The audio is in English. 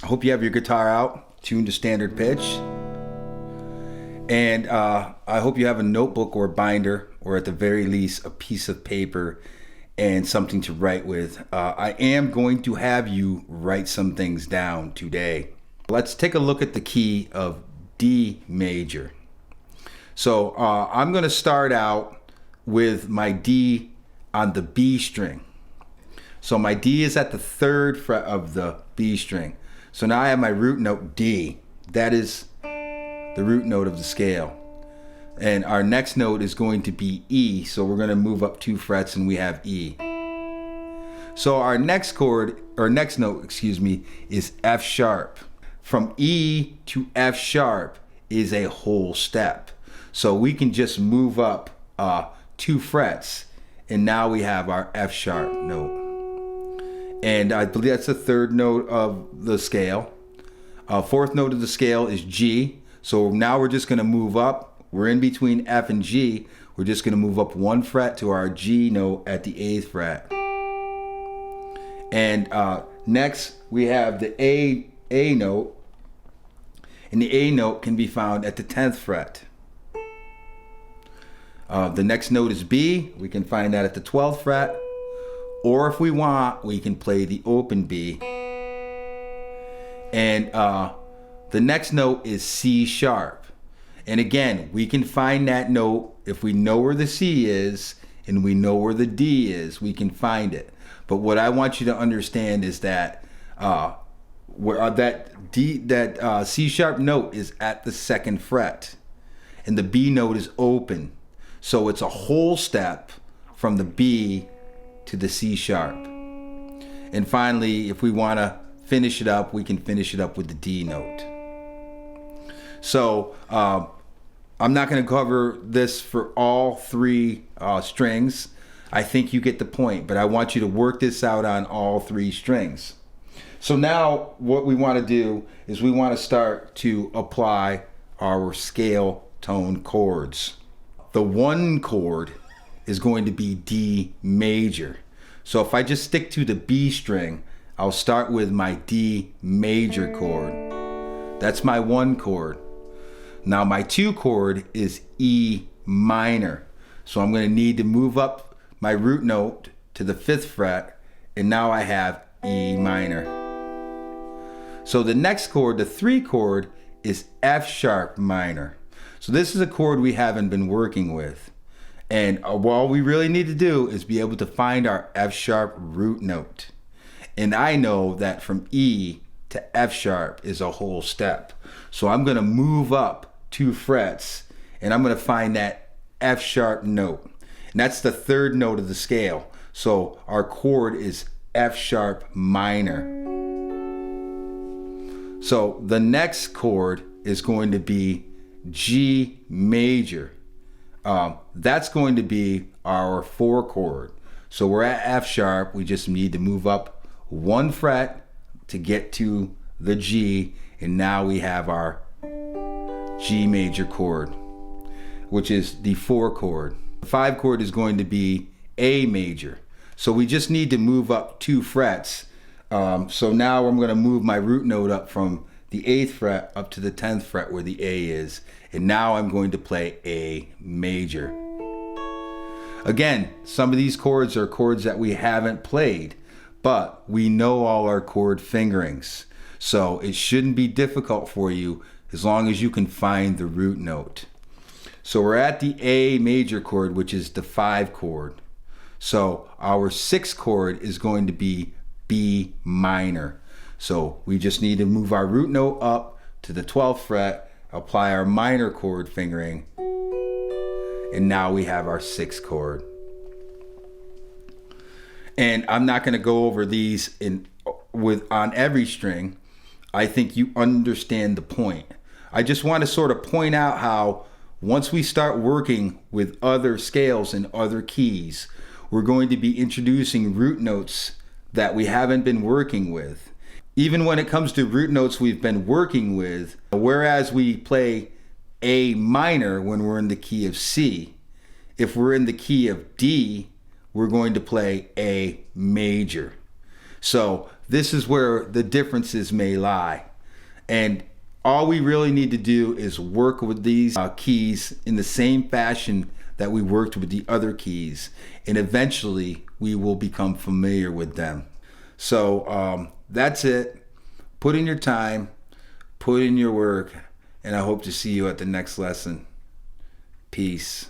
I hope you have your guitar out, tuned to standard pitch. And I hope you have a notebook or a binder, or at the very least, a piece of paper and something to write with. I am going to have you write some things down today. Let's take a look at the key of D major. So I'm going to start out with my D on the B string. So my D is at the 3rd fret of the B string. So now I have my root note D. That is the root note of the scale. And our next note is going to be E. So we're going to move up 2 frets and we have E. So our next chord, or next note, excuse me, is F sharp. From E to F sharp is a whole step. So we can just move up 2 frets and now we have our F sharp note. And I believe that's the 3rd note of the scale. 4th note of the scale is G. So now we're just going to move up. We're in between F and G. We're just going to move up 1 fret to our G note at the 8th fret. And next we have the A note. And the A note can be found at the 10th fret. The next note is B. We can find that at the 12th fret. Or if we want, we can play the open B. And the next note is C sharp. And again, we can find that note if we know where the C is and we know where the D is, we can find it. But what I want you to understand is that that C sharp note is at the 2nd fret and the B note is open. So it's a whole step from the B to the C sharp. And finally, if we want to finish it up, we can finish it up with the D note. So I'm not going to cover this for all 3 strings. I think you get the point, but I want you to work this out on all 3 strings. So now what we want to do is we want to start to apply our scale tone chords. The 1 chord is going to be D major. So if I just stick to the B string, I'll start with my D major chord. That's my 1 chord. Now my 2 chord is E minor. So I'm going to need to move up my root note to the 5th fret, and now I have E minor. So the next chord, the 3 chord, is F sharp minor. So this is a chord we haven't been working with. And all we really need to do is be able to find our F sharp root note. And I know that from E to F sharp is a whole step. So I'm going to move up 2 frets and I'm going to find that F sharp note. And that's the 3rd note of the scale. So our chord is F sharp minor. So the next chord is going to be G major. That's going to be our 4 chord. So we're at F sharp. We just need to move up 1 fret to get to the G. And now we have our G major chord, which is the 4 chord. The 5 chord is going to be A major. So we just need to move up 2 frets. So now I'm going to move my root note up from the 8th fret up to the 10th fret where the A is. And now I'm going to play A major. Again, some of these chords are chords that we haven't played, but we know all our chord fingerings. So it shouldn't be difficult for you as long as you can find the root note. So we're at the A major chord, which is the 5 chord. So our 6th chord is going to be B minor. So we just need to move our root note up to the 12th fret, apply our minor chord fingering, and now we have our 6th chord. And I'm not going to go over these on every string. I think you understand the point. I just want to sort of point out how once we start working with other scales and other keys, we're going to be introducing root notes that we haven't been working with. Even when it comes to root notes we've been working with, whereas we play A minor when we're in the key of C, if we're in the key of D, we're going to play A major. So this is where the differences may lie. And all we really need to do is work with these keys in the same fashion that we worked with the other keys. And eventually we will become familiar with them. So that's it. Put in your time, put in your work, and I hope to see you at the next lesson. Peace.